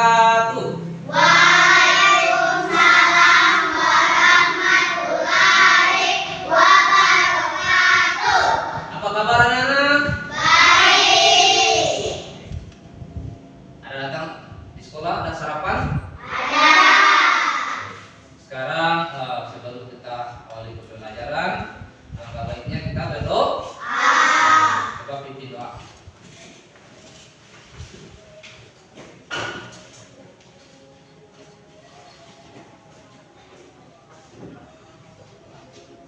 wabarakatuh. Waalaikumsalam warahmatullahi wabarakatuh. Apa kabar anak-anak? Baik. Ada datang di sekolah, ada sarapan? Ada. Sekarang sebelum kita awali pembelajaran, langkah baiknya kita berdoa. Coba pimpin doa.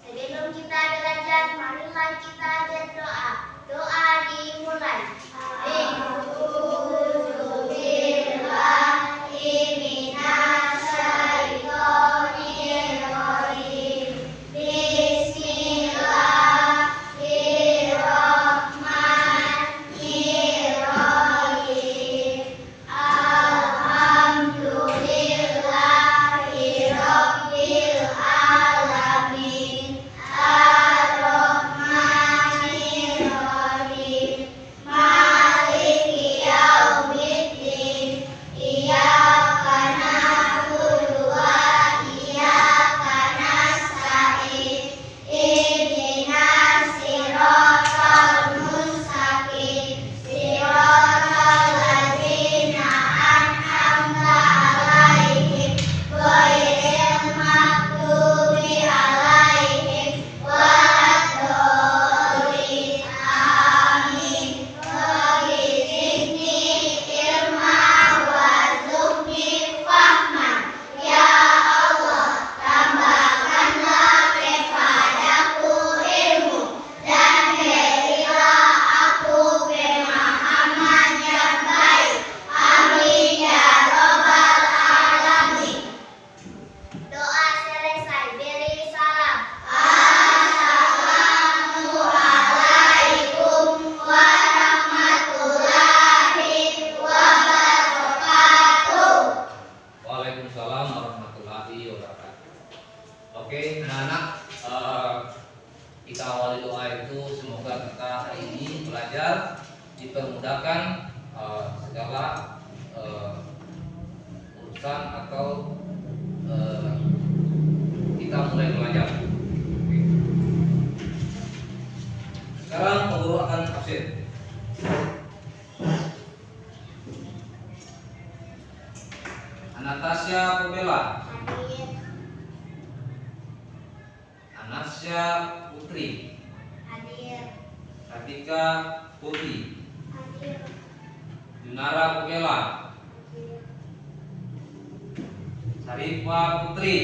Sebelum kita belajar, marilah kita berdoa. Doa dimulai. Waalaikumsalam warahmatullahi wabarakatuh. Oke, anak-anak, kita awali doa itu semoga kita hari ini belajar dipermudahkan segala urusan atau kita mulai belajar. Oke. Sekarang guru akan absen. Anastasia Pubela, Hadir. Anasya Putri, Hadir. Ratika Putri, Hadir. Junara Pubela, Hadir. Sarifa Putri,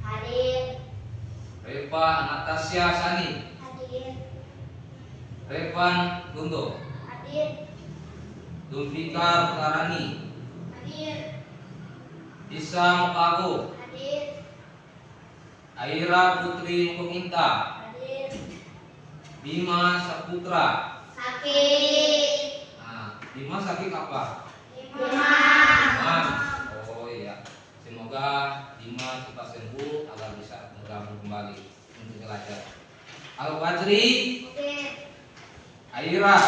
Hadir. Reva Anastasia Sani, Hadir. Revan Gundo, Hadir. Zulfikar Karani, Hadir. Isa Mukago, Hadir. Aira Putri Mukominta, Hadir. Bima Saputra. Sakit. Nah, Bima sakit apa? Imam. Oh iya, semoga Bima cepat sembuh agar bisa kembali untuk belajar. Al-Fajri, Hadir. Aira,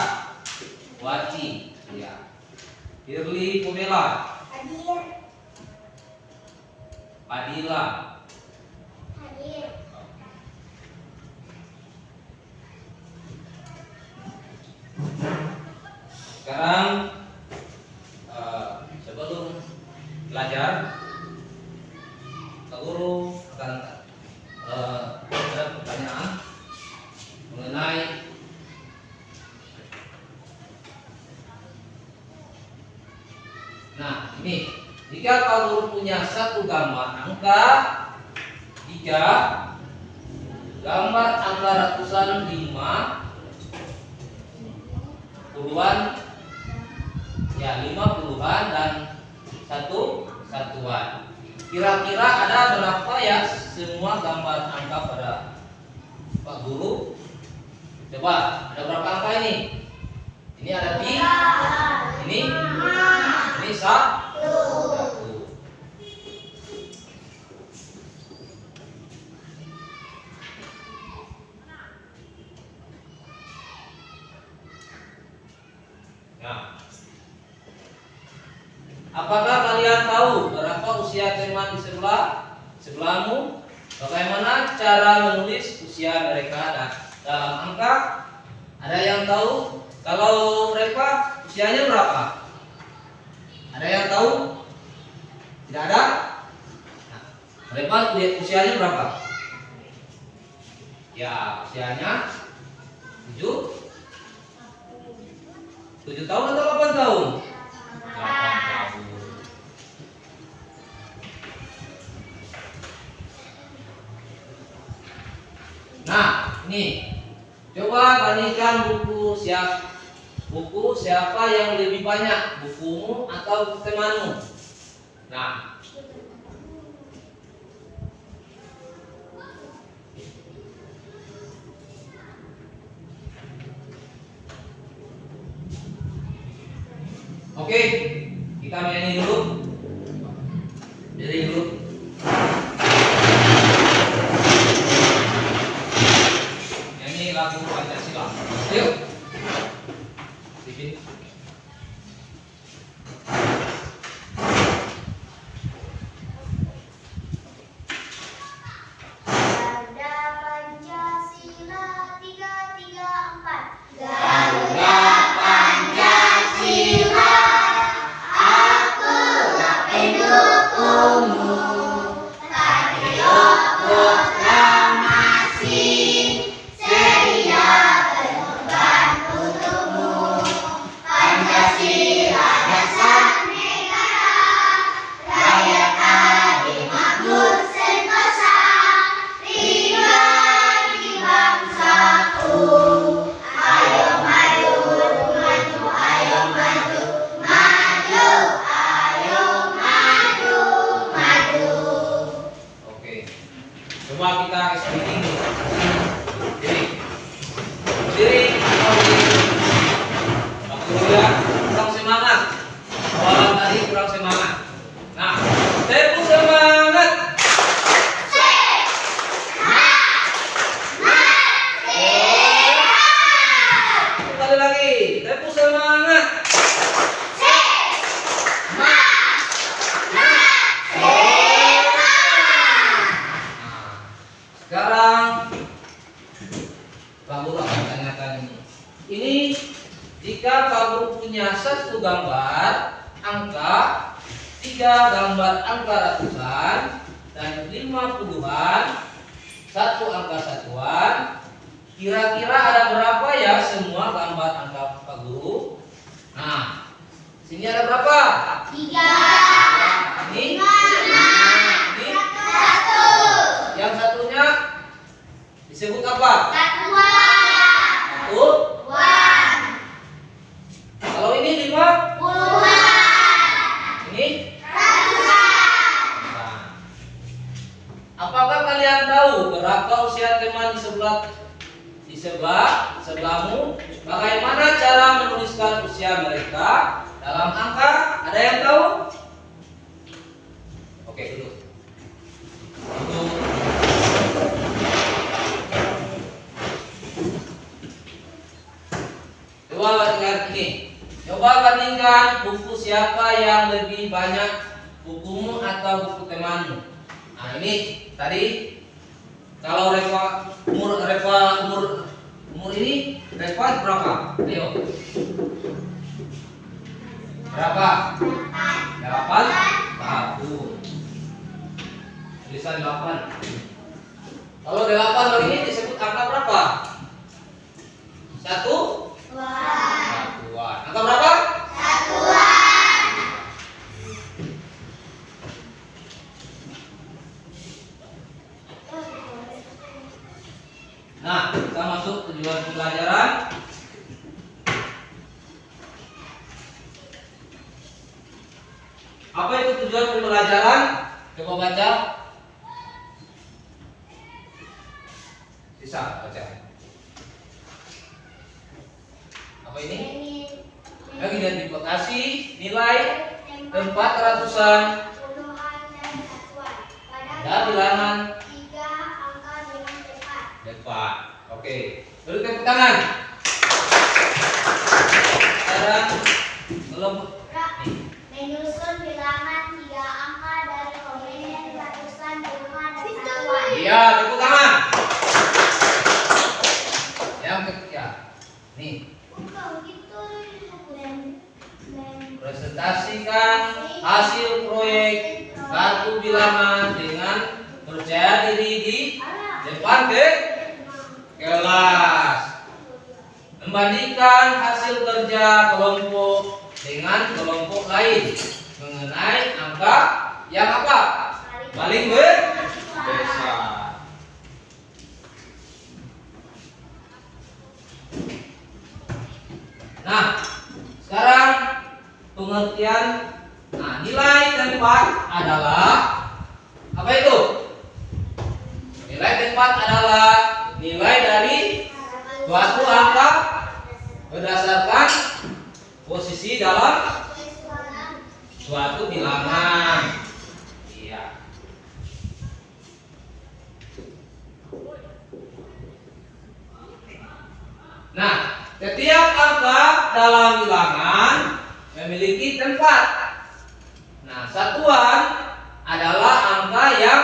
Waci, ya. Firly Pumela, Hadir. Padilla. Hadir. Sekarang sebelum belajar, Pak Guru akan ada pertanyaan mengenai ini. Jika Pak Guru punya satu gambar angka 3, gambar angka ratusan 5, puluhan, ya 5 puluhan dan 1 satuan. Kira-kira ada berapa ya semua gambar angka pada Pak Guru? Coba, ada berapa angka ini? Ini ada 3, ini 1. Apakah kalian tahu berapa usia teman di sebelahmu? Bagaimana cara menulis usia mereka dalam angka? Ada yang tahu? Kalau Reva usianya berapa? Ada yang tahu? Tidak ada? Nah, Reva usianya berapa? Ya, usianya 7 tahun atau 8 tahun? 8 tahun. Nah, ini coba bandingkan buku siapa yang lebih banyak, bukumu atau buku temanmu. Nah, oke, kita nyanyi dulu. Jadi dulu. Nyanyi lagu Pancasila. Yuk. Bikin. Garda Pancasila 334. Garuda Pancasila, akulah pendukungmu. Patriot proklamasi, sedia berkorban untukmu. Pancasila dasar negara, rakyat adil makmur sentosa, pribadi bangsaku. Ayo maju, maju, ayo maju, maju, ayo maju, maju. Oke. Coba kita speaking dulu. Diri. Diri atau diri. Waktu dia kurang semangat. Awalan tadi kurang semangat. Nah, tepuk semangat. Sekali lagi, tepuk semangat. Nah, sekarang kamu akan tanyakan ini. Ini jika kamu punya satu gambar angka, 3 gambar angka ratusan, dan 5 puluhan, satu angka satuan, kira-kira ada berapa ya semua gambar angka Pak Guru? Nah, sini ada berapa? 3. Ini, 5. ini, 1. yang satunya disebut apa? Satuan. Satu. Wan. Kalau ini 5, Puluhan. ini. Ratusan. Nah, apakah kalian tahu berapa usia teman di sebelahmu? Bagaimana cara menuliskan usia mereka dalam angka? Ada yang tahu? Oke, duduk. Duduk. Coba lihat ini. Coba bandingkan buku siapa yang lebih banyak, bukumu atau buku temanmu. Nah, ini tadi kalau umur ini Reva berapa? Ayo. Berapa? 8 tahun. Tulisan 8. Kalau 8 lagi ini disebut angka berapa? 1. Satuan. Angka berapa? Satuan. Nah, kita masuk tujuan pembelajaran. Apa itu tujuan pembelajaran? Coba baca. Bisa baca. Apa ini? Lagi identifikasi nilai tempat ratusan Puluhan dan satuan. ada bilangan 3 angka dengan tepat. depan. Oke, beri tepuk tangan. Sekarang belum Menyusun bilangan proyek kartu bilangan dengan percaya diri di depan kelas. Membandingkan hasil kerja kelompok dengan kelompok lain mengenai angka yang apa? Paling besar. Nah, sekarang pengertian. Nah, nilai tempat adalah apa itu? Nilai tempat adalah nilai dari suatu angka berdasarkan posisi dalam suatu bilangan. Iya. Nah, setiap angka dalam bilangan memiliki tempat. Nah, satuan adalah angka yang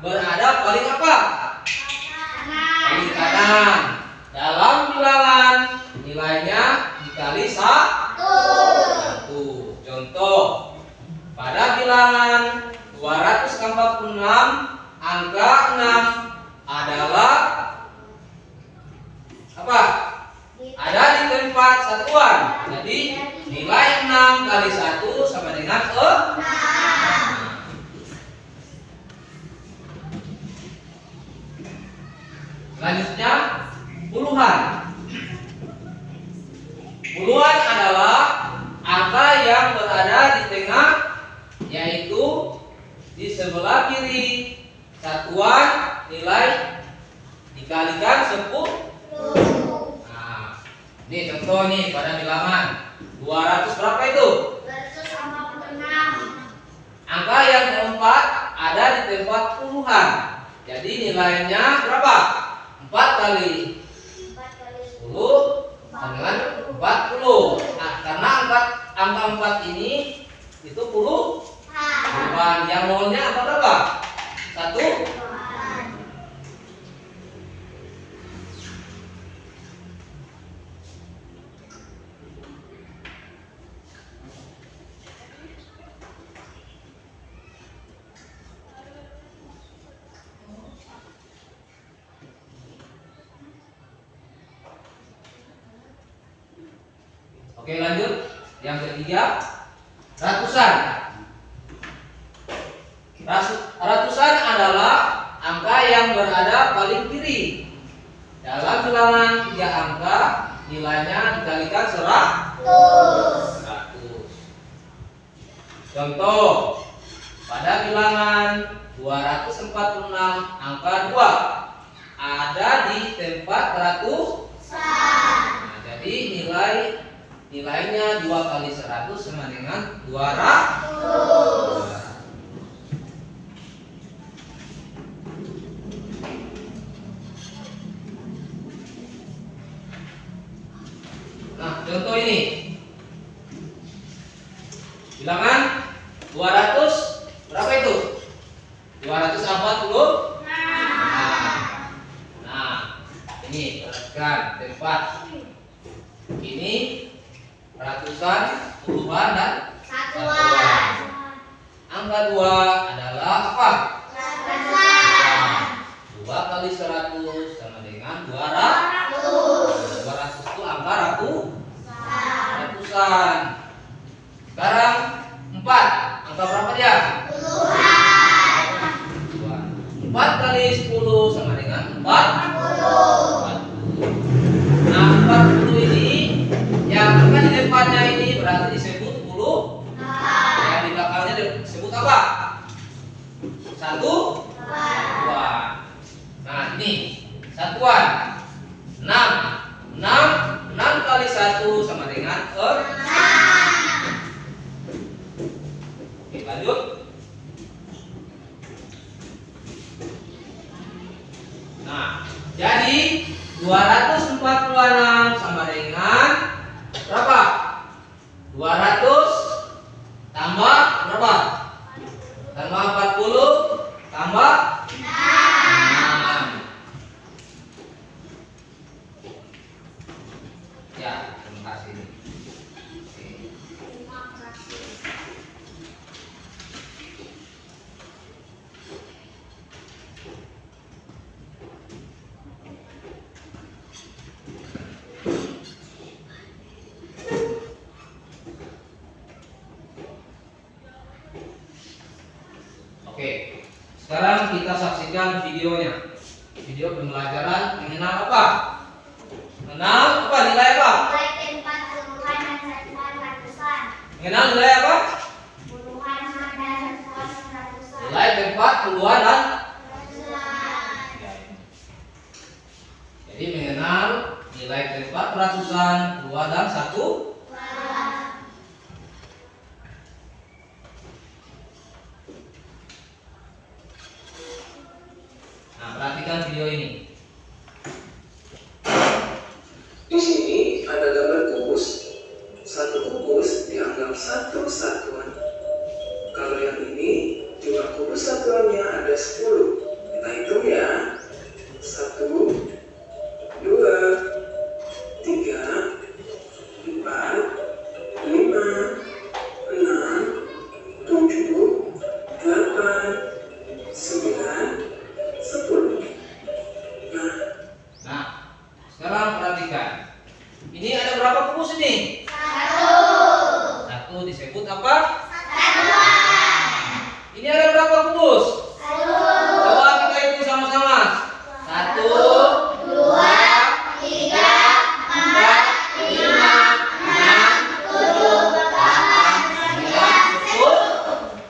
berada paling apa? Paling kanan. Dalam bilangan nilainya dikali 1. Contoh, pada bilangan 246 angka 6 adalah apa? Ada di tempat satuan. Jadi nilai 6 kali 1 sama dengan 6. Selanjutnya puluhan. Puluhan adalah angka yang berada di tengah, yaitu di sebelah kiri satuan nilai dikalikan 10. Nah, ini contoh nih pada bilangan 200 berapa itu? 246. Angka yang keempat ada di tempat puluhan. Jadi nilainya berapa? 4 kali 10 dengan 40. Nah, karena angka 4 ini itu puluhan. Yang nolnya apa berapa? 1. Oke, lanjut. Yang ketiga, ratusan. Ratusan adalah angka yang berada paling kiri. Dalam bilangan 3 angka, nilainya dikalikan 100. Contoh, pada bilangan 246 angka 2 ada di tempat ratusan. Nah, jadi nilainya 2 kali 100 sama dengan 200. Nah, contoh ini. Bilangan 200 berapa itu? 240. Nah, ini perhatikan tempat. Ini ratusan, puluhan, dan satuan. Angka 2 adalah apa? 2 kali 100 sama dengan 200. 200 itu angka ratusan. Sekarang 4. Angka berapa dia? Puluhan. 4 kali 10 sama dengan 40. Nah, 40 ini yang angka di depannya ini berarti disebut puluh. Yang di belakangnya disebut apa? 1, 2. Nah, ini satuan. 6 kali 1 sama dengan 6. Oke, lanjut. Nah, jadi 246 sama dengan berapa? 200 tambah berapa? Tambah 40 tambah 6. Ya, terima kasih. Oke. Oke, sekarang kita saksikan videonya. Video pembelajaran mengenal apa? Mengenal apa? Nilai apa? Nilai tempat puluhan dan satuan ratusan. Mengenal nilai apa? Puluhan dan satuan ratusan. Nilai tempat puluhan dan Ratusan. jadi mengenal nilai tempat ratusan, puluhan dan satu. Nah, perhatikan video ini. Di sini ada gambar kubus. Satu kubus dianggap satu satuan. Kalau yang ini jumlah kubus satuannya ada 10. Kita hitung ya. 1, 2, 3, 4, 5, 6, 7, 8, 9, 10. Nah, sekarang perhatikan. Ini ada berapa kubus ini? Satu disebut apa? Ini ada berapa kubus? Coba kita hitung sama-sama. 1, 2, 3, 4, 5, 6, 7, 8, 9, 10.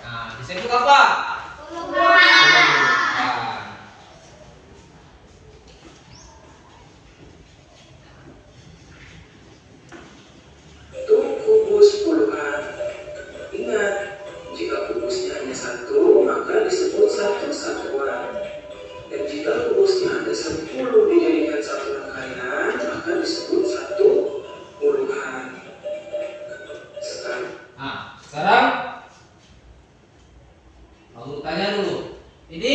Nah, disebut apa? Itu kubus puluhan. Ingat, jika kubusnya hanya satu, maka disebut satu satuan. Dan jika kubusnya ada 10 dijadikan satu rangkaian, maka disebut satu puluhan. Sekarang lalu tanya dulu. Ini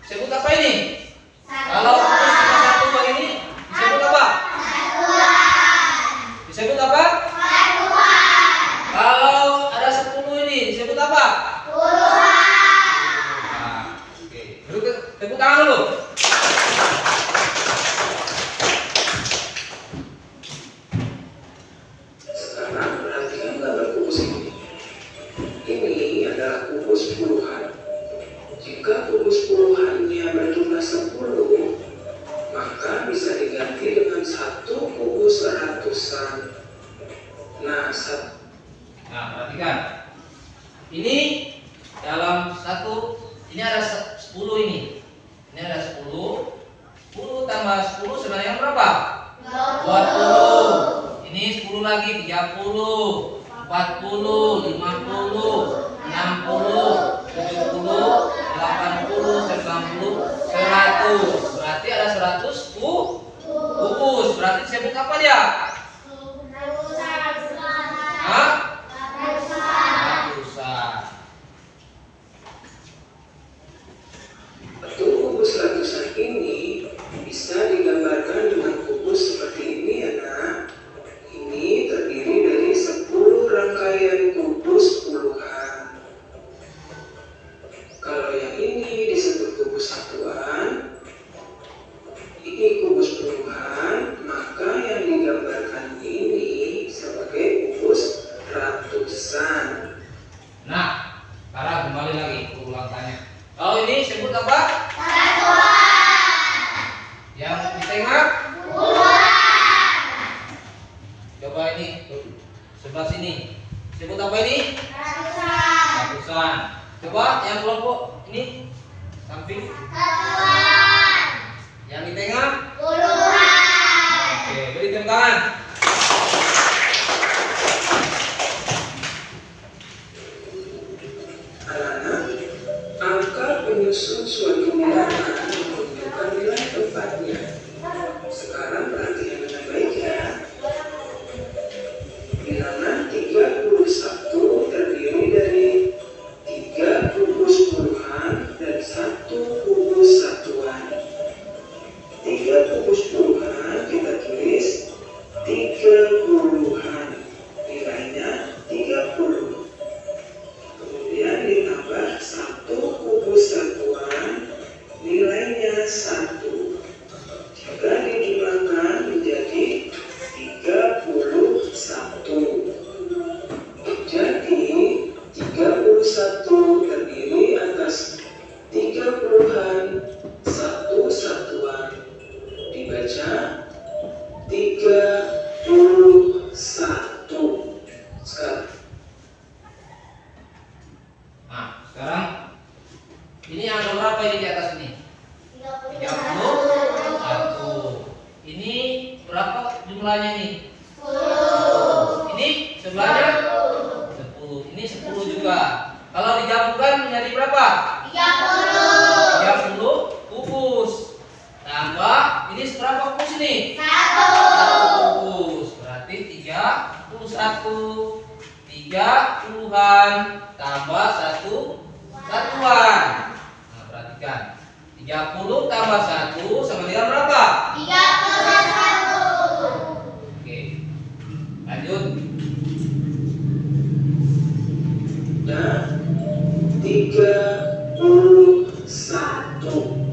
disebut apa ini? Kalau kubus cuma satu begini, disebut apa? Disebut apa? Kalau ada 10 ini disebut apa? Nah, oke. Tepuk tangan dulu. Sekarang perhatikan gambar kubus ini. Ini adalah kubus puluhan. Jika kubus puluhannya berjumlah 10, maka bisa diganti dengan satu kubus ratusan. Nah, Perhatikan. Ini dalam ini ada 10 ini. Ini ada 10. 10 tambah 10 sebenarnya berapa? 20. Ini 10 lagi 30, 40, 50, 60, 70, 80, 90, 100. Berarti ada 100 kubus. Berarti disebut apa dia? Hah? Ratusan. Bentuk kubus ratusan ini bisa digambarkan dengan kubus seperti ini ya nak. Ini terdiri dari 10 rangkaian kubus puluhan. Kalau yang ini disebut kubus satuan, ini kubus puluhan, maka yang digambarkan ini sebagai kubus ratusan. Nah, sekarang kembali lagi ke ulangannya. Kalau ini sebut apa? Yang di tengah? Coba ini sebelah sini. Sebut apa ini? Ratusan. Coba yang kelompok ini samping. Yang di tengah? Oke, beri tepuk tangan. Anak-anak, angka penyusun suatu bilangan menunjukkan nilai tempatnya. Sekarang perhatikan dengan baik ya. Bilangan 31 terdiri dari 3 kubus puluhan dan 1 kubus satuan. 3 kubus puluhan kita tulis 3 puluhan. Nilainya 30. Kemudian ditambah 1 kubus satuan, nilainya 1. Jika dijumlahkan menjadi 31. Jadi 31 terdiri atas Ini angka berapa ini di atas ini? 31. Ini berapa jumlahnya nih? 10. Ini sebelahnya 10. Ini 10 juga. Kalau digabungkan menjadi berapa? 30 kubus. Tambah ini seberapa kubus ini? 1 kubus. Berarti 31. 30-an tambah 1 satuan. Nah, perhatikan. 30 tambah 1 sama dengan berapa? 31. Oke. Lanjut. Nah, 31.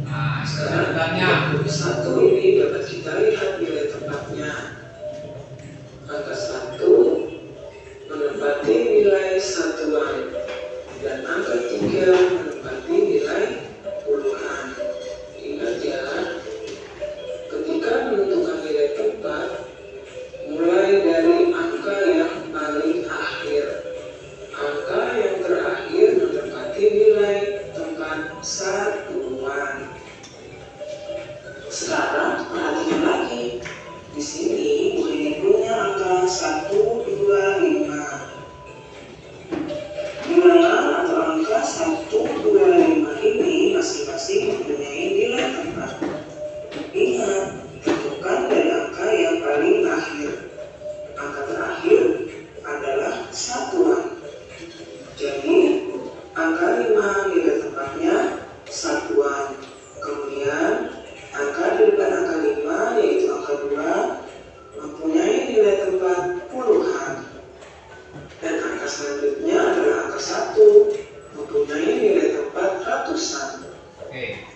Nah, Sekarang selanjutnya 31 ini dapat kita lihat nilai tempatnya. Angka 1 menempati nilai satuan dan angka 3 menempati nilai puluhan. Ingat ya, ketika menentukan nilai tempat, mulai dari angka yang paling akhir. Angka yang terakhir menempati nilai tempat satuan. Sekarang perhatikan lagi. Di sini Bu Rini punya angka 125. Di mana atau angka 125 ini masing-masing mempunyai nilai tempat. Ingat, tentukan dari angka yang paling akhir. Angka terakhir adalah satuan. Jadi, angka 5 nilai tempatnya satuan. Kemudian, angka di depan angka 5 yaitu angka 2 mempunyai nilai tempat puluhan. Dan angka selanjutnya adalah angka 1 mempunyai nilai tempat ratusan. Oke.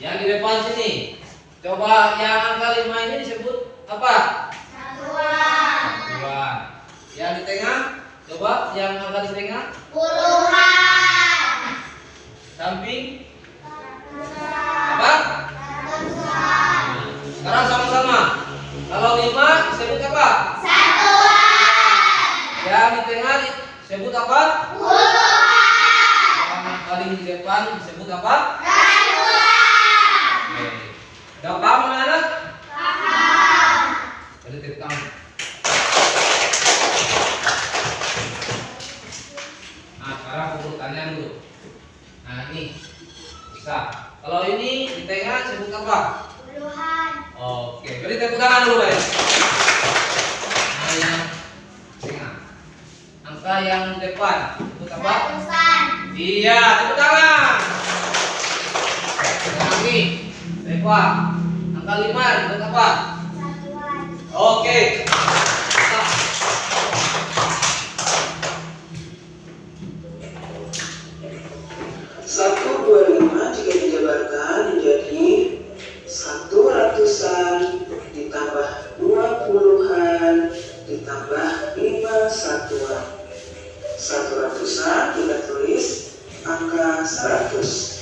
Yang di depan sini, coba yang angka 5 ini disebut apa? Satuan. Yang di tengah, coba yang angka di tengah, Puluhan. samping apa? Sekarang sama-sama. Kalau 5 disebut apa? Satuan. Yang di tengah disebut apa? Puluhan. Yang paling di depan disebut apa? Ratusan. Oke. Udah paham anak-anak? Paham. Jadi tepuk tangan. Nah, sekarang urutannya dulu. Nah, ini bisa. Kalau ini di tengah disebut apa? Puluhan. Oke, beri tepuk tangan dulu, guys. Nah, yang tengah. Angka yang di depan disebut apa? Ratusan. Iya, tepuk tangan. Lagi, Eva. Angka 5 disebut apa? Satuan. Oke. 125 jika dijabarkan menjadi 1 ratusan ditambah 2 puluhan ditambah 5 satuan. 1 ratusan kita tulis angka 100.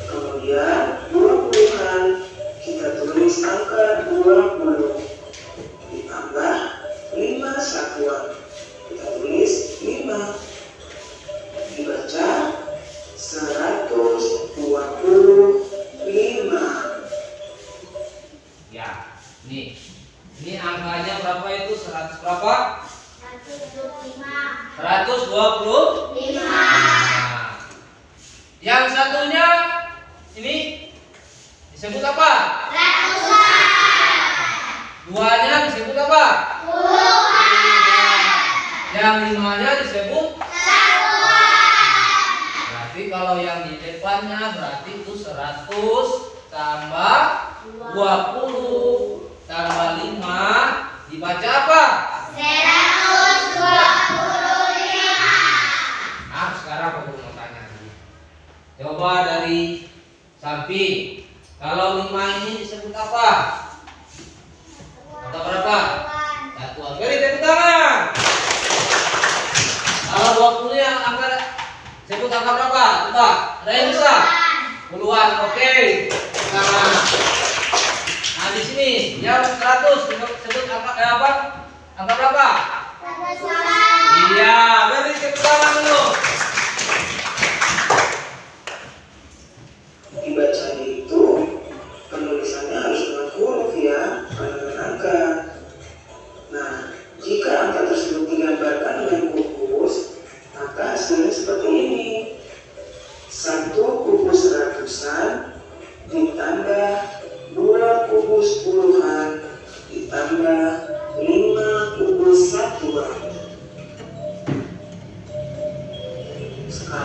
Kemudian 2 puluhan kita tulis angka 20 ditambah 5 satuan kita tulis 5. Dibaca 125. Ya, ini angkanya berapa itu? 100 berapa? 125. 125. Yang satunya ini disebut apa? Ratusan. Duanya disebut apa? Puluhan. Yang limanya disebut. Satuan. Berarti kalau yang di depannya berarti itu 100 tambah 20 tambah 5 dibaca apa? 125. Nah, sekarang aku mau tanya lagi. Coba dari samping. Kalau 5 ini disebut apa? Angka berapa? Satuan. Beri tepuk tangan. Kalau 20 yang angka sebut angka berapa? Coba. Ada yang bisa? Puluhan. Oke. Nah, di sini yang 100 sebut angka apa? Angka berapa? Iya, beri tepuk tangan dulu.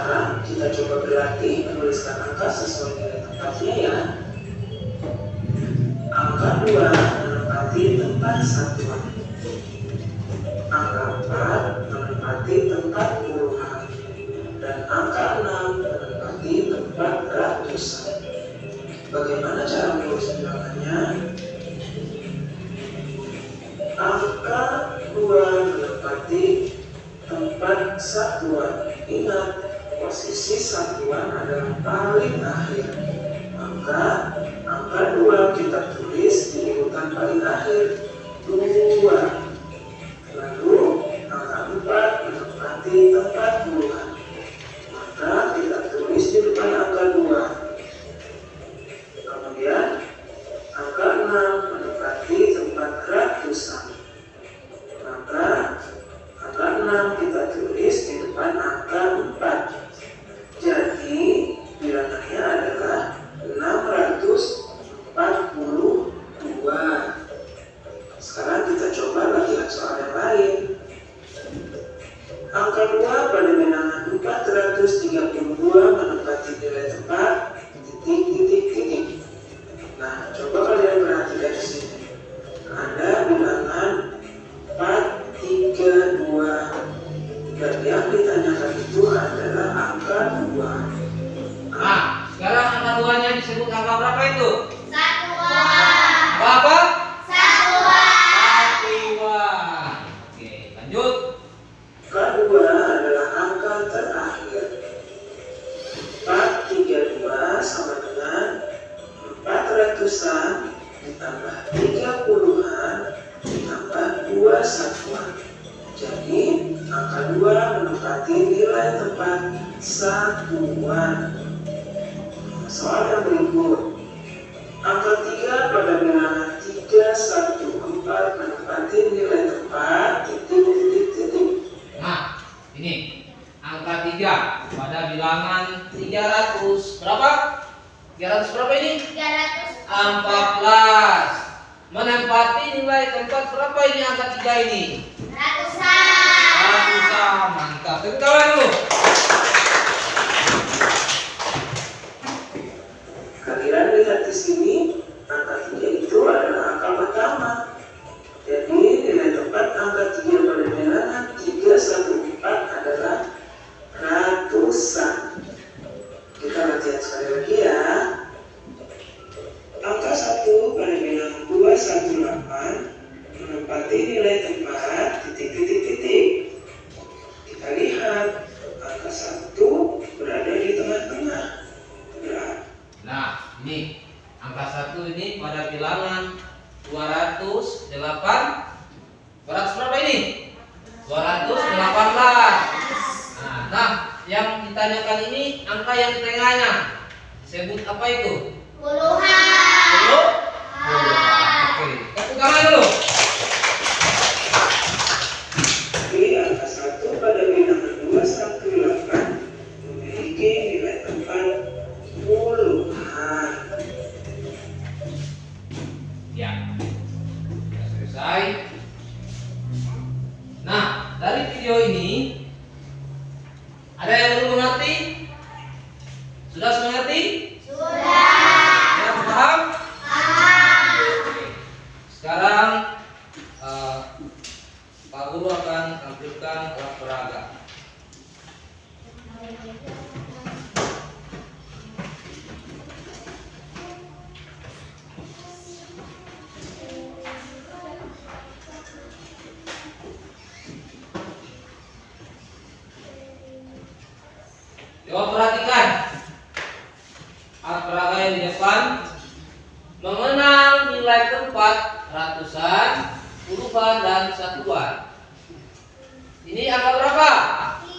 Sekarang kita coba berlatih menuliskan angka sesuai nilai tempatnya ya. Angka 2 menempati tempat satuan. Angka 4 menempati tempat puluhan. Dan angka 6 menempati tempat ratusan. Bagaimana cara menulis bilangannya? Angka 2 menempati tempat satuan. Ingat, posisi satuan adalah paling akhir. Maka angka 2 kita tulis di urutan paling akhir, 2. Lalu angka 4 menempati tempat puluhan. Maka kita tulis di depan angka 2. Kemudian angka 6 menempati tempat ratusan. Maka angka 6 kita tulis di depan angka 4. Jadi bilangannya adalah 642. Sekarang kita coba latihan soal yang lain. Angka 2 pada bilangan 432 menempati nilai tempat titik titik titik. Nah, coba kalian perhatikan di sini. Ada bilangan 432 dan yang ditanyakan itu adalah angka 2. Nah, sekarang angka 2-nya disebut angka berapa itu? Satuan. Berapa? Satuan. Satuan. Oke, lanjut. Angka 2 adalah angka terakhir. 432 sama dengan 400-an ditambah 3 puluhan ditambah 2 satuan. Jadi angka 2 menempati nilai tempat satuan. Soal yang berikut. Angka 3 pada bilangan 314 menempati nilai tempat titik titik titik. Nah, ini angka 3 pada bilangan 300 berapa? 300 berapa ini? 14. Menempati nilai tempat berapa ini angka 3 ini? Ratusan. Mantap. Tepuk tangan dulu. Kalian lihat di sini, angka 3 itu adalah angka pertama. Jadi nilai tempat angka 3 pada bilangan 314 adalah ratusan. Kita latihan sekali lagi ya. Angka 1 pada bilangan 218 menempati nilai tempat titik titik titik. Kita lihat angka 1 berada di tengah-tengah. Nah, ini angka 1 ini pada bilangan 208. 200 berapa ini? 218. Nah, yang ditanyakan ini angka yang di tengahnya. Sebut apa itu? Puluhan. Oke, tepuk tangan dulu. Jadi angka 1 pada bilangan 218 memiliki nilai tempat puluhan. Ya, sudah selesai. Nah, dari video ini ada yang belum mengerti? Sudah mengerti? Yang paham? Oke. Sekarang Pak Guru akan tampilkan alat peraga. Coba perhatikan alat peraga yang di depan. Mengenal nilai tempat ratusan, puluhan, dan satuan. Ini angka berapa?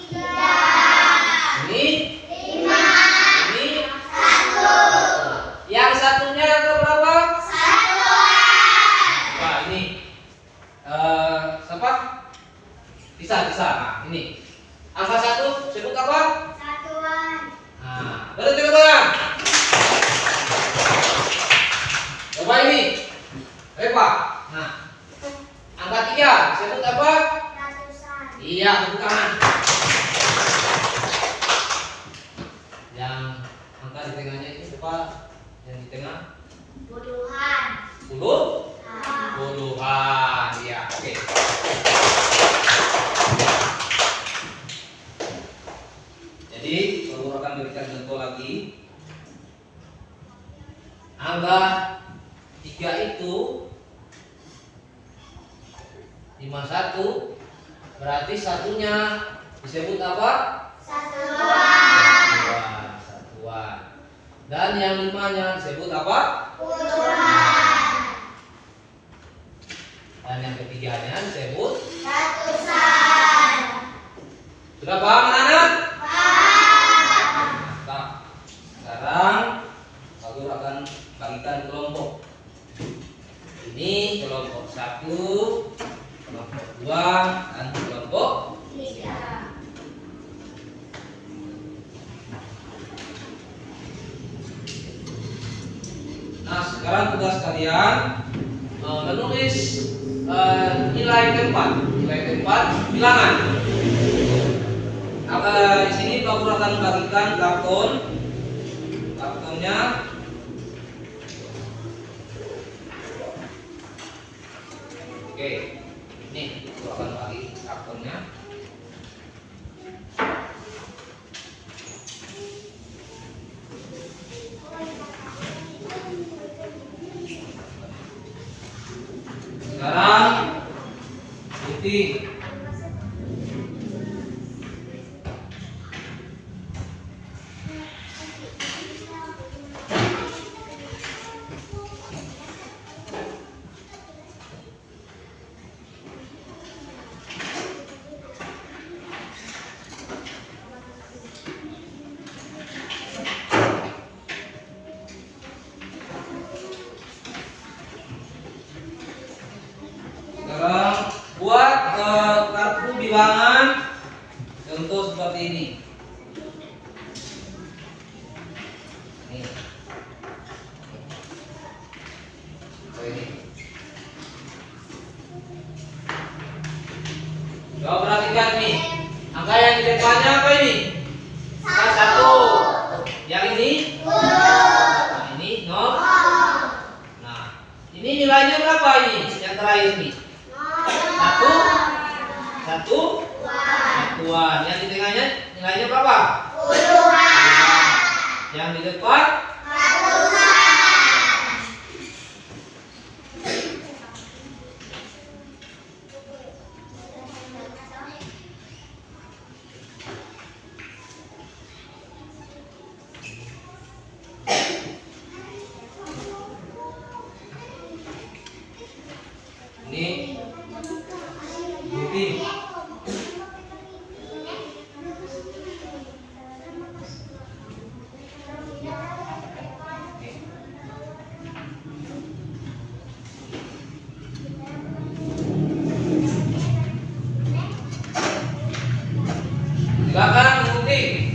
3. Ini 5. ini 1. yang satunya angka berapa? Satuan. Wah, ini siapa? Bisa. Nah, ini angka 1 sebut apa? Satuan. Nah, betul tepuk tangan. Coba ini. Ayo Pak. Nah, angka 3 sebut apa? Ratusan. Iya, tepuk tangan. berapa yang di tengah? Puluhan. Puluhan. Ya, oke. Jadi, Guru akan berikan contoh lagi. Angka 3 itu 51, berarti satunya disebut apa? Satuan. Satuan. Dan yang 5-nya disebut apa? Puluhan. Dan yang ketiganya disebut Ratusan. sudah paham anak-anak? Paham. Mantap. Sekarang Pak Guru akan bagikan kelompok. Ini kelompok 1, kelompok 2, dan kelompok 3. Nah, sekarang tugas kalian menulis nilai keempat bilangan. Di sini Pak Guru akan bagikan kartonnya. Oke, ini Guru akan bagi kartonnya. Sekarang putih. Sekarang buat kartu bilangan contoh seperti ini. Nih. Ini. Coba perhatikan nih. Angka yang di depannya apa ini? Angka 1. Yang ini? Nah, ini 0. Nah, ini nilainya berapa ini? Yang terakhir nih. Satuan. Yang di tengahnya nilainya berapa? Puluhan. Yang di depan? Ratusan. Ini putih. Silakan putih.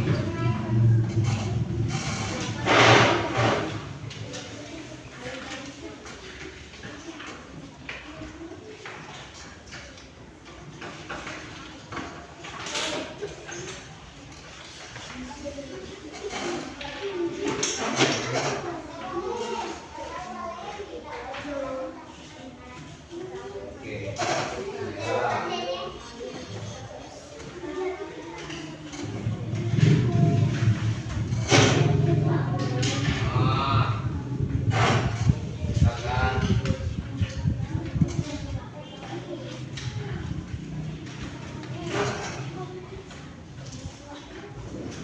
Oke. Silakan.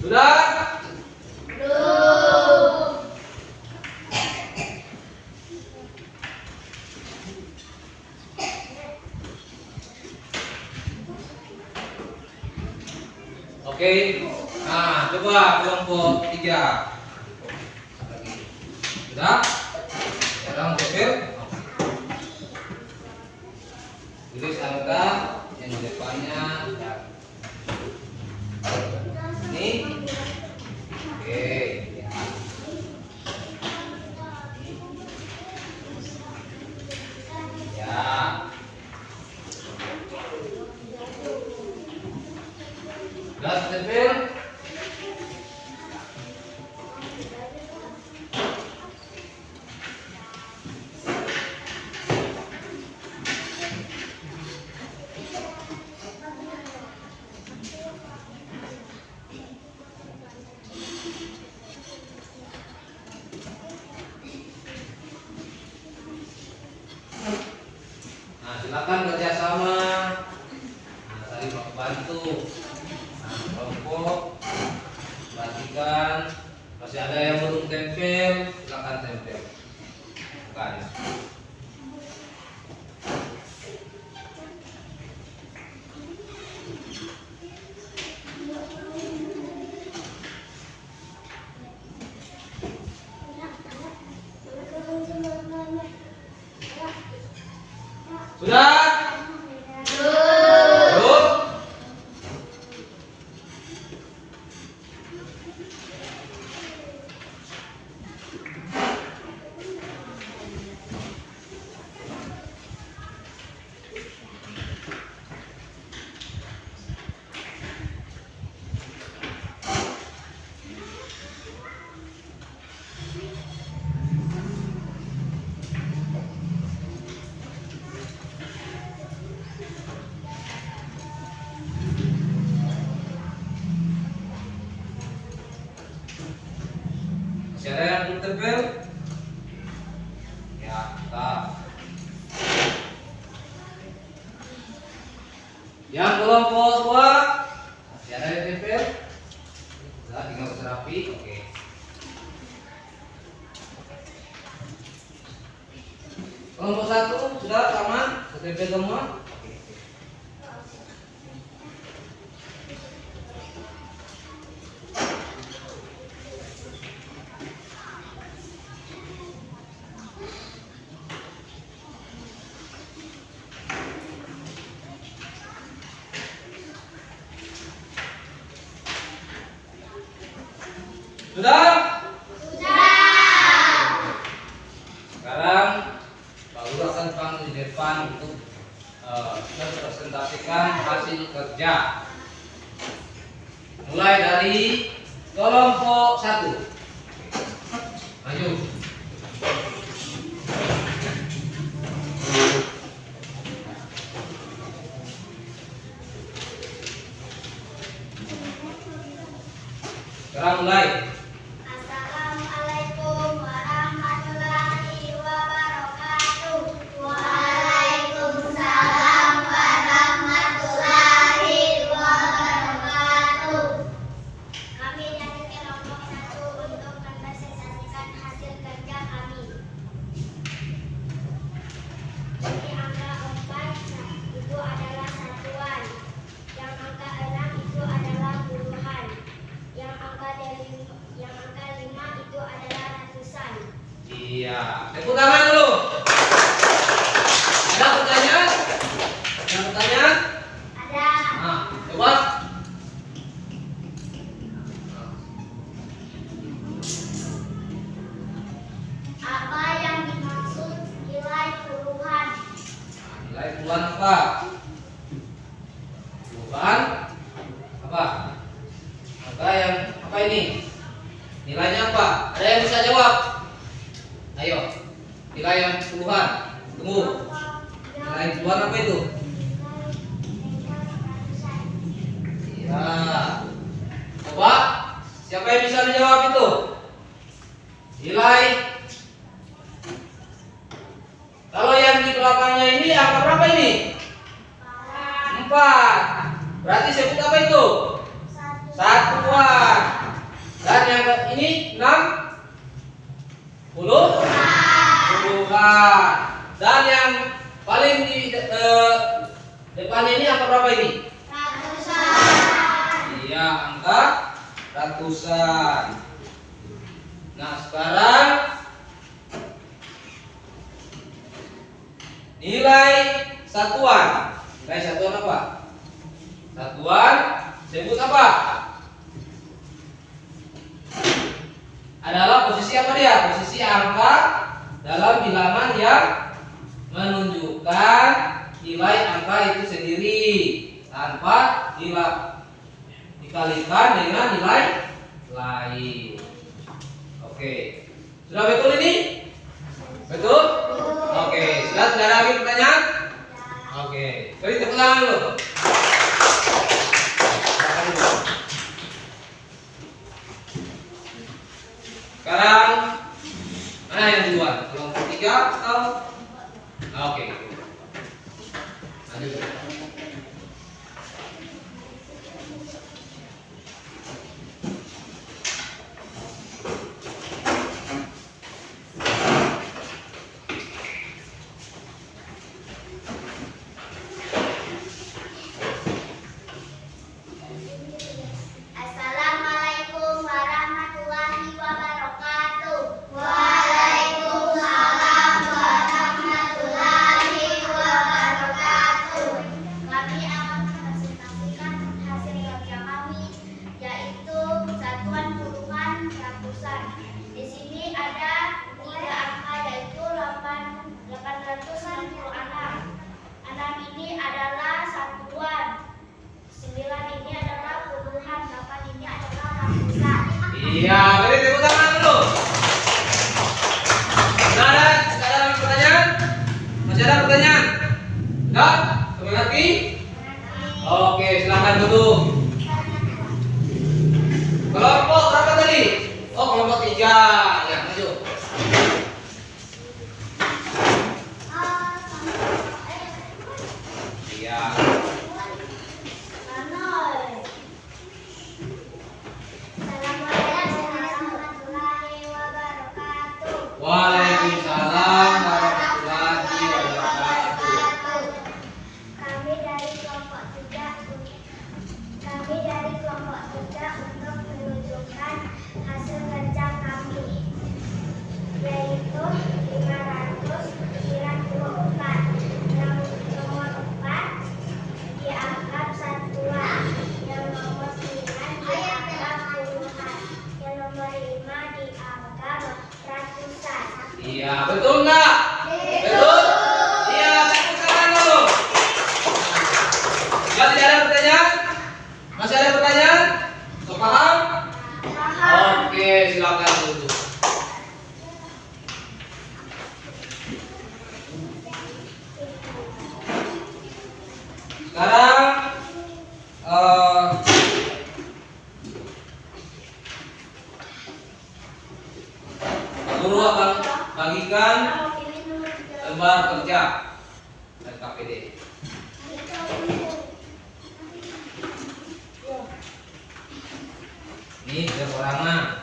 Sudah? Belum. Oke. Nah, coba kelompok 3. Lagi. Sudah? Sekarang tempel. Tulis angka yang di depannya. Ini. Oke. Ya. Sudah tempel. silakan kerjasama. Nah, saling membantu. Nah, kelompok, perhatikan. Masih ada yang belum tempel, silakan tempel. Bukan. Sudah? Belum? Masih ada yang belum tempel? Ya, tak. Yang kelompok 2 masih ada yang tempel? Sudah, tinggal rapi. Oke. Kelompok 1 sudah aman? Tempel semua? Sudah? Sekarang Pak Guru akan panggil di depan untuk mempresentasikan hasil kerja. Mulai dari kelompok 1. Maju. Sekarang mulai. Assalamualaikum warahmatullahi wabarakatuh. Waalaikumsalam warahmatullahi wabarakatuh. Kami dari kelompok 1 untuk mempresentasikan hasil kerja kami. Jadi angka 4 itu adalah satuan. Yang angka 6 itu adalah puluhan. Yang angka 5 itu adalah ratusan. Iya. Tepuk tangan dulu. Ada pertanyaan? Ada pertanyaan? Ada. Nah, coba. Apa yang dimaksud nilai puluhan? Nilai puluhan apa? Puluhan apa? Angka yang apa ini? Nilainya apa? Ada yang bisa jawab? Ayo. Nilai yang puluhan. Tunggu. Nilai puluhan apa itu? Iya. Coba. Siapa yang bisa menjawab itu? Nilai. Kalau yang di belakangnya ini angka berapa ini? 4. Berarti sebut apa itu? Satuan. Dan yang ini 6 puluhan. Dan yang paling di depan ini angka berapa ini? Iya, angka ratusan. Nah, sekarang nilai satuan. Nilai satuan apa? Satuan sebut apa? Adalah posisi apa dia? Posisi angka dalam bilangan yang menunjukkan nilai angka itu sendiri tanpa dikalikan dengan nilai lain. Oke. Sudah betul ini? Betul? Oke. Sudah tidak ada lagi pertanyaan? Oke. Beri tepuk tangan dulu. Sekarang mana yang duluan? Kelompok 3 atau? Oke. Lanjut. Assalamualaikum warahmatullahi wabarakatuh. Waalaikumsalam warahmatullahi wabarakatuh. Kami akan mempresentasikan hasil kerja kami, yaitu satuan puluhan ratusan. Di sini ada 3 angka, yaitu 866. 6 ini adalah satuan, 9 ini adalah puluhan, 8 ini adalah ratusan. Iya, beri tepuk tangan dulu. Ada pertanyaan? Masih ada pertanyaan? Enggak? Kembali lagi? Oke, silakan duduk. Kelompok berapa tadi? Oh, kelompok 3. Ya, maju. Iya. Warahmatullahi wabarakatuh. Waalaikumsalam warahmatullahi wabarakatuh. Kami dari kelompok 3 untuk menunjukkan hasil kerja kami, yaitu 594. Yang nomor 4 dianggap satuan, yang nomor 9 dianggap puluhan, yang nomor 5 dianggap ratusan. Iya, betul enggak? Betul? Iya, tepuk tangan dulu. Masih ada pertanyaan? Masih ada pertanyaan? So, paham? Oke, silakan duduk. Sekarang guru akan bagikan lembar kerja dari KPD. Ini perorangan.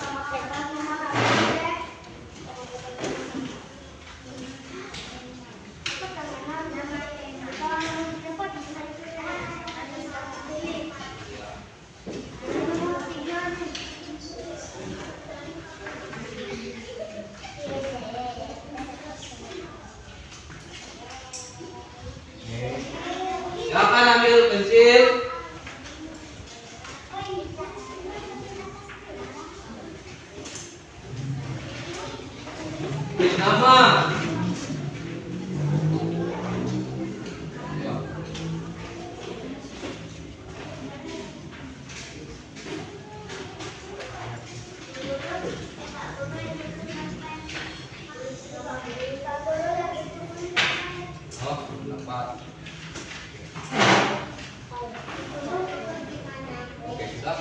Silakan ambil pensil. Tulis nama. Ya. Oh, dapat. Oke, sudah.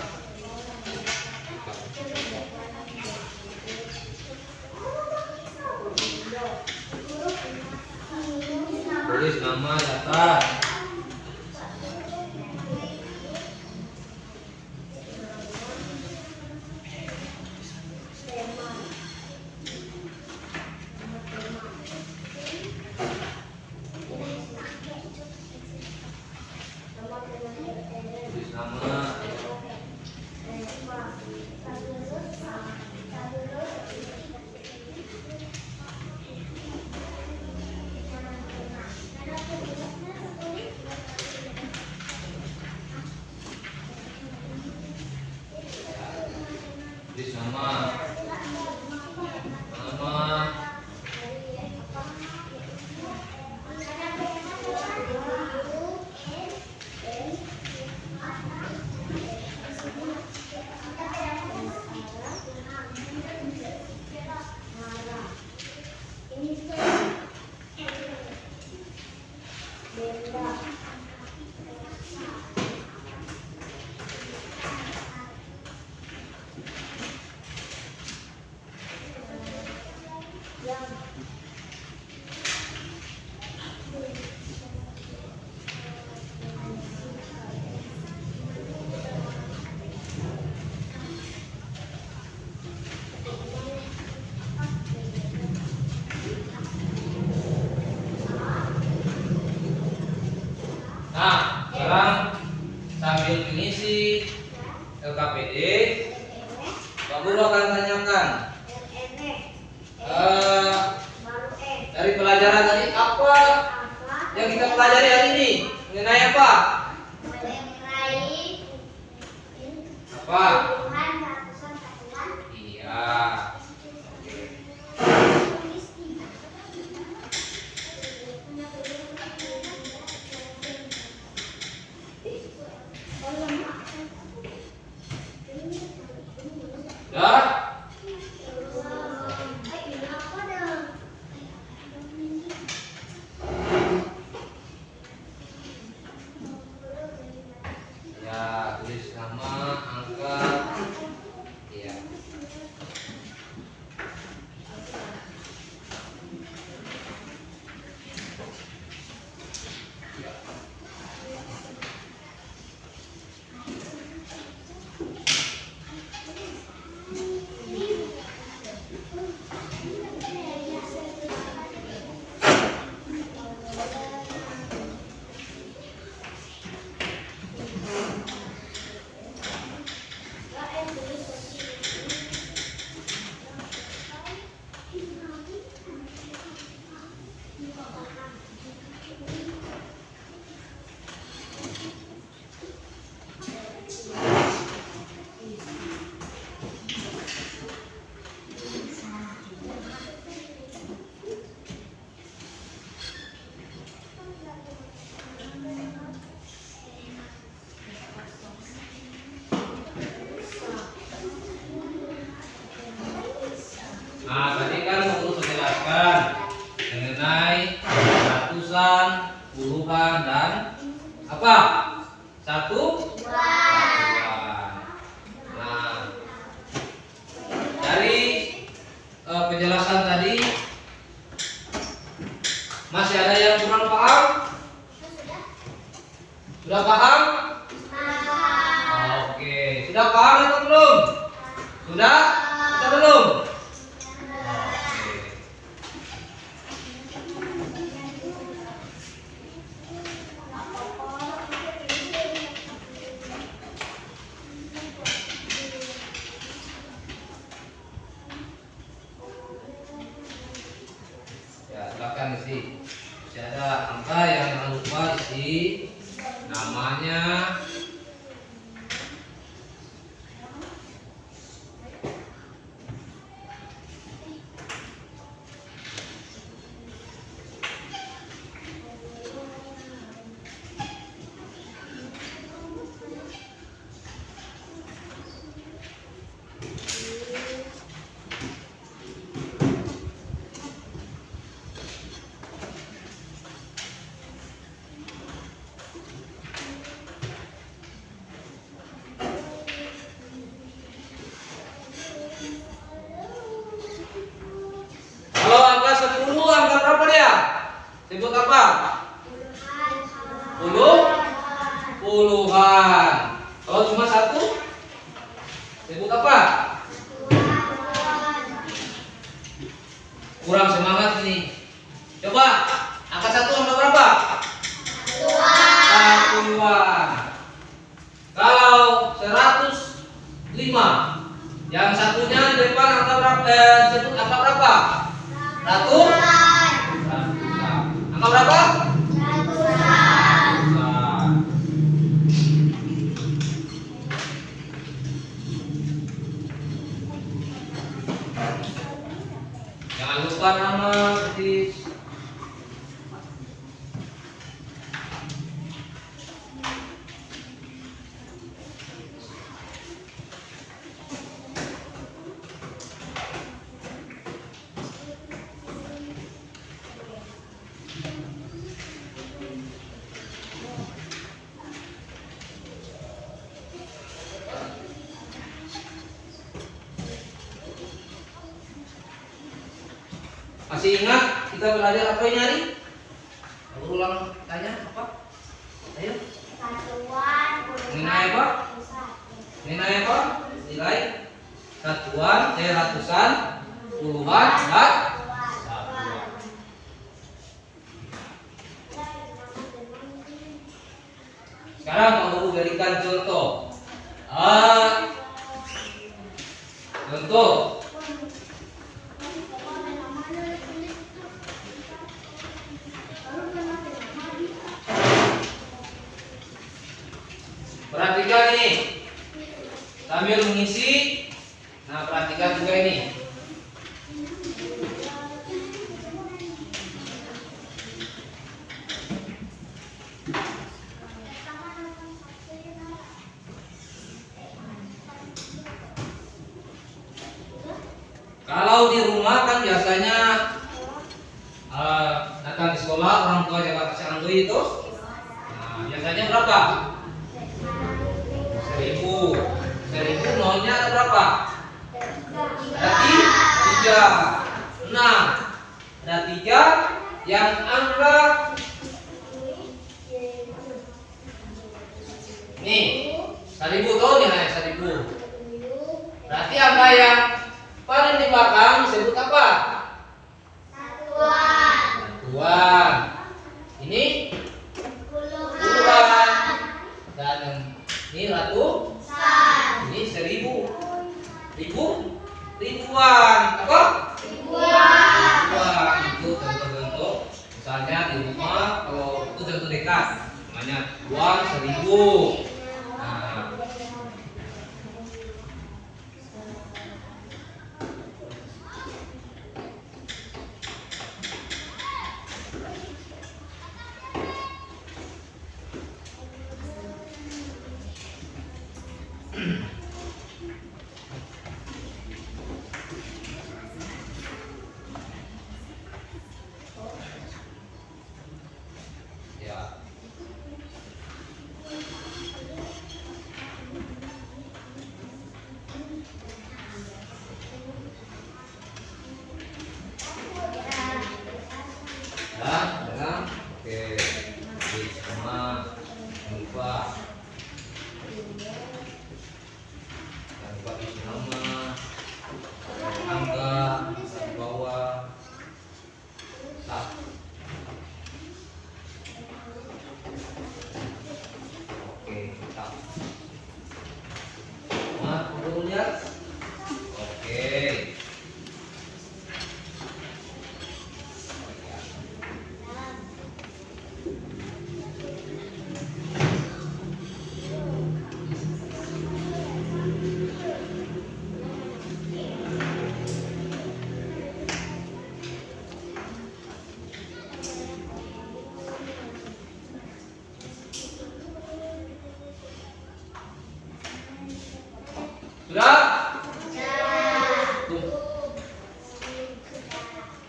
Tulis nama di atas. Tulis nama. Tulis nama. Nama. Pak Guru akan tanyakan. Dari pelajaran tadi apa yang kita pelajari hari ini? Mengenai apa? Apa? Iya. Sudah? Ya, tulis nama, angka. Iya. Ya. Nah, tadi kan Guru menjelaskan mengenai ratusan, puluhan, dan apa? Satuan. Nah, dari penjelasan tadi masih ada yang kurang paham? Sudah paham? Oke, sudah paham atau belum? Sudah? Atau belum? Ya, silakan isi. Masih ada angka yang jangan lupa isi namanya. Kalau angka 10, angka berapa dia? Sebut apa? Puluhan. Kalau cuma satu, sebut apa? Kurang semangat ini. Coba, angka 1 angka berapa? Satuan. Kalau 105, yang satunya di depan angka berapa? Sebut angka berapa? Ratusan. Angka berapa? Ratusan. Jangan lupa nama, please. Masih ingat kita belajar apa ini hari? Aku ulang tanya apa? Ayo. Mengenai apa? Mengenai apa? Nilai satuan, ratusan, puluhan, dan satuan. Sekarang Pak Guru berikan contoh. Contoh. Perhatikan ini sambil mengisi. Nah, perhatikan juga ini. Kalau di rumah kan biasanya datang di sekolah orang tua jaga kasih orang tua itu. Nah, biasanya berapa? 1000. 1000 nolnya ada berapa? Ada 3. 6. Ada 3 yang angka nih 1000 tuh nih 1000. Berarti angka yang paling di belakang disebut apa? Satuan. Ini puluhan. Dan yang ini ratusan. Ini 1000. Ribuan. Apa? Ribuan. Itu contoh-contoh. Misalnya di rumah kalau itu contoh dekat, namanya uang 1000. Nah, ya. Ya. Oke. Jadi sama lupa. Jangan lupa isi nama, angka di bawah. Nah. Oke, tak. Nah, perlu lihat. Oke. Sudah? Tuh.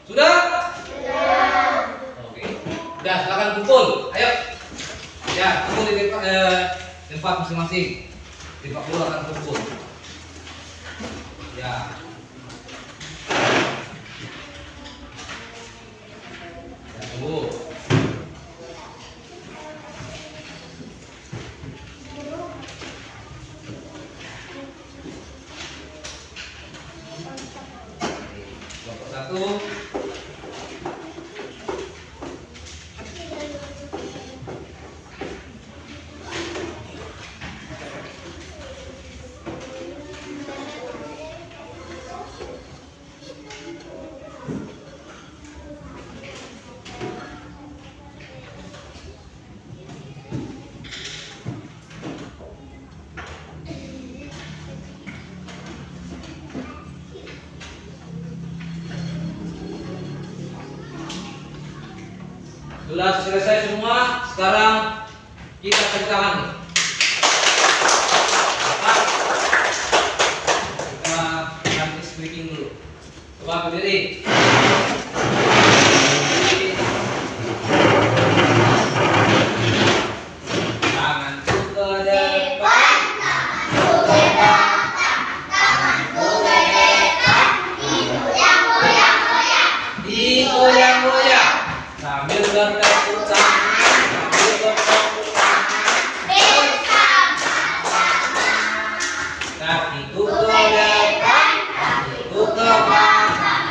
Sudah? Oke. Udah, silakan kumpul. Ayo. Ya, kumpul di tempat masing-masing. Di Pak Lurah akan kumpul. Ya. Ya, tunggu. Kelompok 1. Sudah selesai semua, sekarang kita cari tangan. Kita ganti speaking dulu. Coba berdiri. Tangan ke depan. Digoyang-goyang sambil bertepuk tangan, kakiku ke depan, kakiku ke belakang,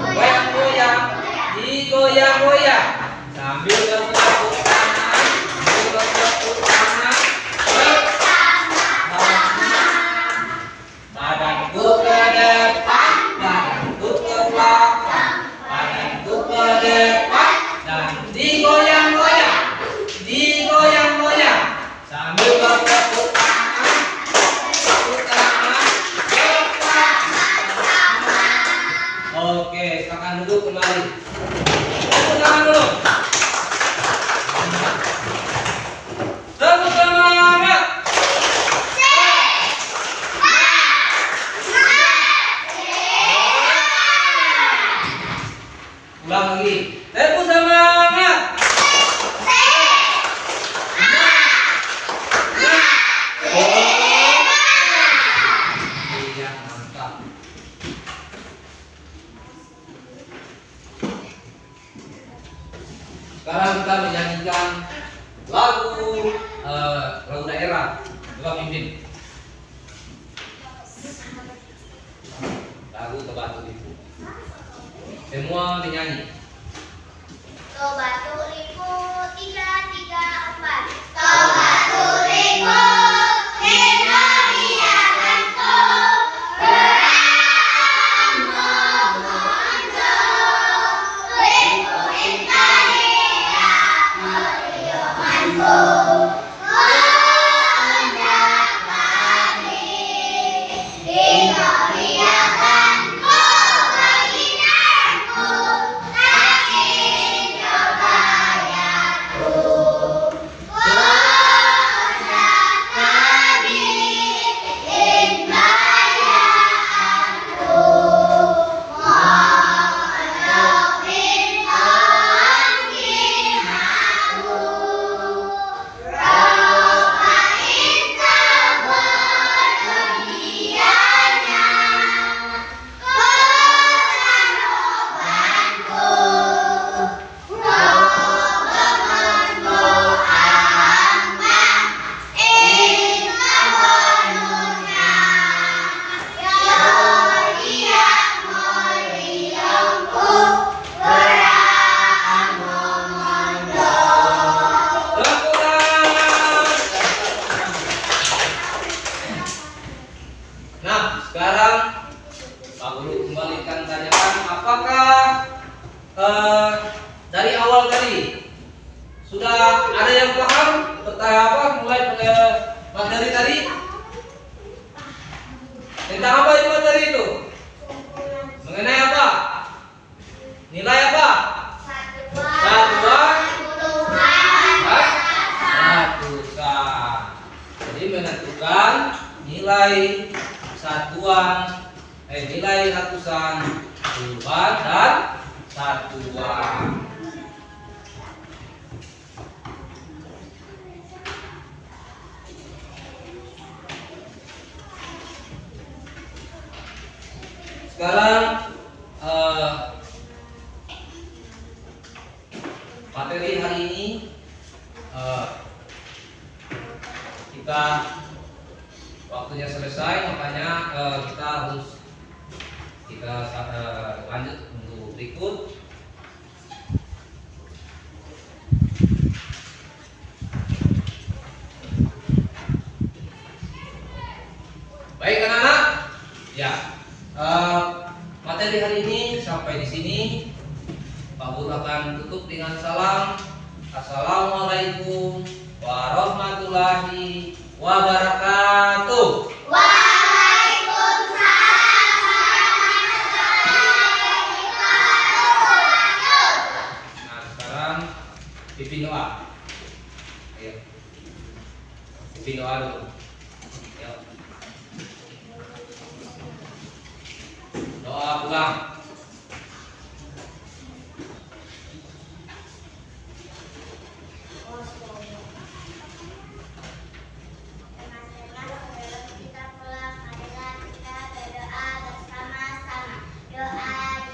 goyang-goyang, digoyang-goyang sambil bertepuk tangan, kembali. Tepuk tangan dulu. Tepuk semangat. Ulang lagi. Tepuk semangat. Iya, mantap. Sekarang kita menyanyikan lagu lagu daerah. Coba pimpin. Lagu Tebatu Lipu. Semua menyanyi. Tobatu lipu 3, 3, 4. Tobatu lipu, lipu biarkanku berambut mondo. Lipu intaria periomanku, mendapati lipu biarkanku baginanku, saking kebayangku. Tepuk tangan. Nah, sekarang Pak Guru kembalikan tanyakan, apakah dari awal tadi sudah ada yang paham mulai materi tadi? Tentang apa itu materi itu? Mengenai apa? Nilai apa? Satuan. Ratusan. Jadi menentukan nilai satuan, nilai ratusan, puluhan dan satuan. Sekarang materi hari ini kita waktunya selesai, makanya kita harus lanjut untuk berikut. Baik anak-anak, ya materi hari ini sampai di sini. Pak Guru akan tutup dengan salam. Assalamualaikum warahmatullahi wabarakatuh. Nah, sekarang pimpin doa. Ayo. Pimpin doa dulu. Ayo. Doa pulang. Bismillahirrahmanirrahim.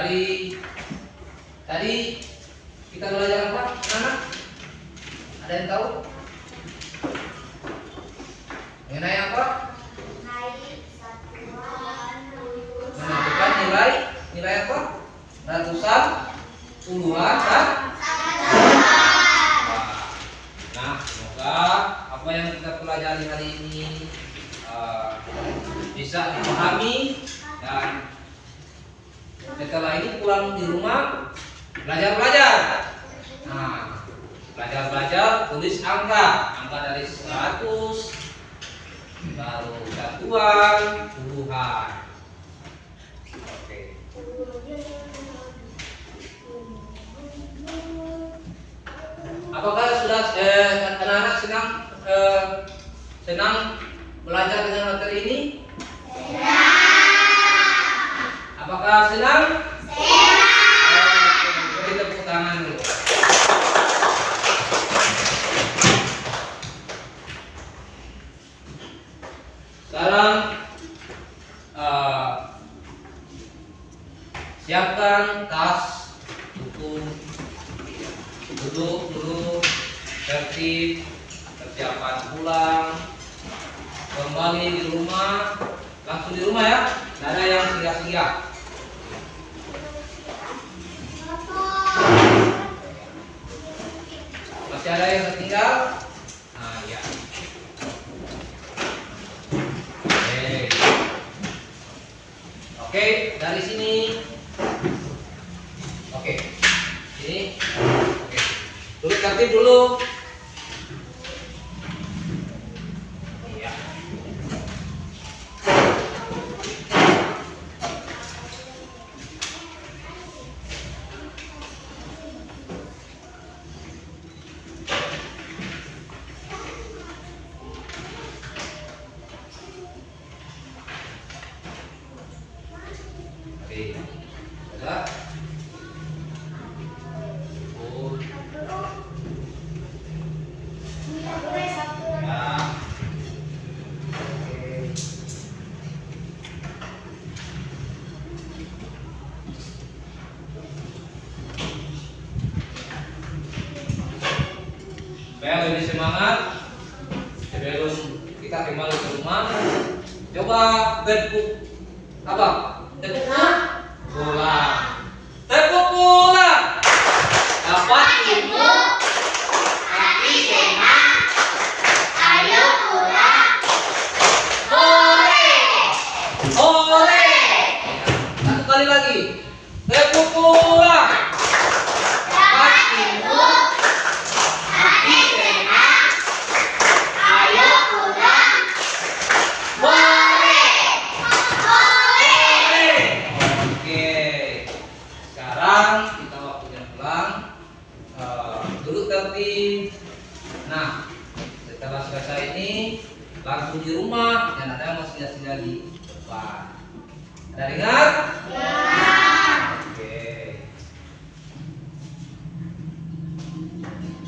Tadi kita belajar apa, anak? Ada yang tahu? Mengenai apa? Naik satuan ratusan. Menentukan nilai apa? Ratusan, puluhan, kan? Nah, semoga apa yang kita pelajari hari ini bisa dipahami, dan setelah ini pulang di rumah belajar. Nah, belajar tulis angka dari 100, baru satuan, puluhan. Oke. Apakah sudah anak-anak senang belajar dengan materi ini? Apakah senang? Beri tepuk tangan dulu. Sekarang siapkan tas, buku, duduk, tertib, persiapan pulang, kembali di rumah, langsung di rumah ya, tidak ada yang singgah-singgah. Masih ada yang tertinggal? Nah, ya. Oke, dari sini. Oke. Sini. Oke. Duduk tertib dulu. Iya. Oke. Sudah. Nah. Oke. Supaya lebih semangat, sebelum kita kembali ke rumah, coba tepuk apa? Tepuk bola. Tepuk bola. Dapat ibu. Tapi senang. Ayo pulang. Oleh. Satu kali lagi. Tepuk bola. Dapat ibu. Tapi senang. Ayo pulang. Oke. Sekarang kita waktunya pulang. Duduk tertib. Nah, setelah selesai ini langsung di rumah, dan ada yang masih singgah di depan. Ada dengar? Oke.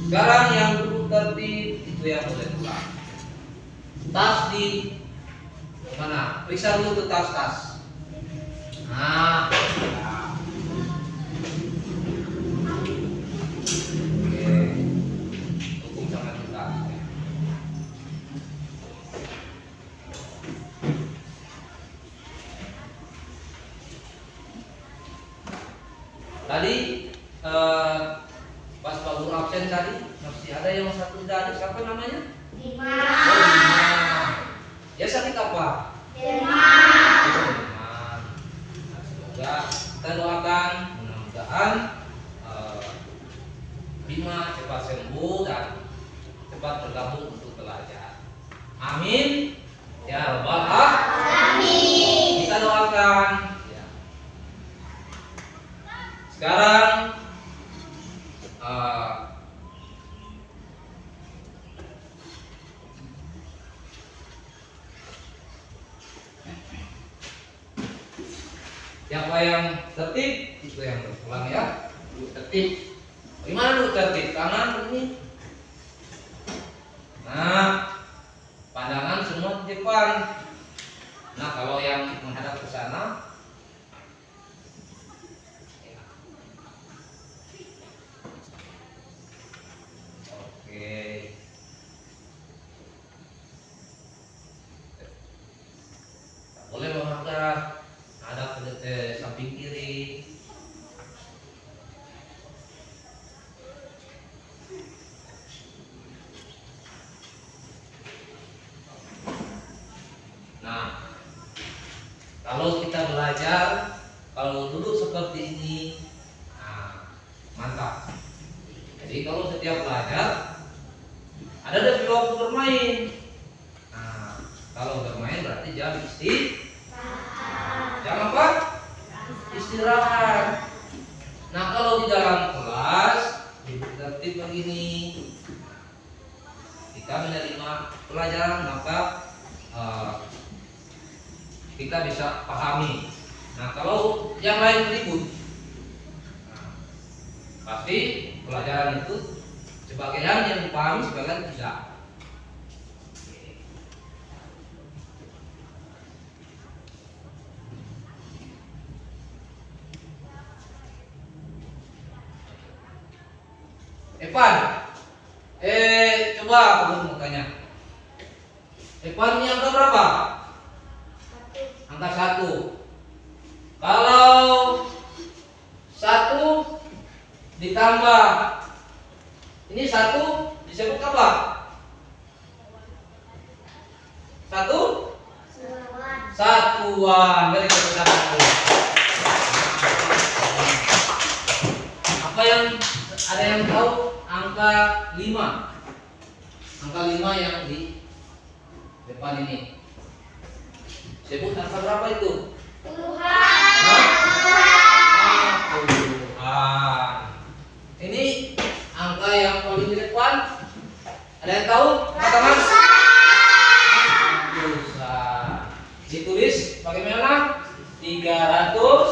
Sekarang yang duduk tertib itu yang boleh pulang. Tas di mana? Periksa dulu tuh tas. Nah, ya. Oke. Hukum sama kita. Tadi pas Pak Guru absen tadi masih ada yang satu tidak ada. Siapa namanya? Lima. Ya sakit apa? Demam. Demam. Nah, semoga kita doakan mudah-mudahan Bima cepat sembuh dan cepat bergabung untuk belajar. Amin. Ya Rabbal Alamin. Kita doakan. Ya. Sekarang siapa yang tertib itu yang berpulang ya. Duduk tertib. Bagaimana duduk tertib? Kanan ini. Nah, pandangan semua di depan. Nah, kalau yang menghadap ke sana seperti ini. Nah, mantap. Jadi kalau setiap belajar ada dari waktu bermain. Nah, kalau bermain berarti jam jam apa? Istirahat. Nah, kalau di dalam kelas duduk tertib begini, kita menerima pelajaran maka kita bisa pahami. Nah, kalau yang lain ribut, nah, pasti pelajaran itu sebagian yang dipahami, sebagian tidak. Evan, coba aku mau tanya. Evan ini angka berapa? Angka 1. Kalau 1 ditambah ini 1 disebut apa? 1 satuan. Dari kesatuan. Apa yang ada yang tahu angka 5? Angka 5 yang di depan ini. Sebut angka berapa itu? Puluhan. Ini angka yang paling di depan. Ada yang tahu? Angka tangan? Ratusan. Ditulis bagaimana? 300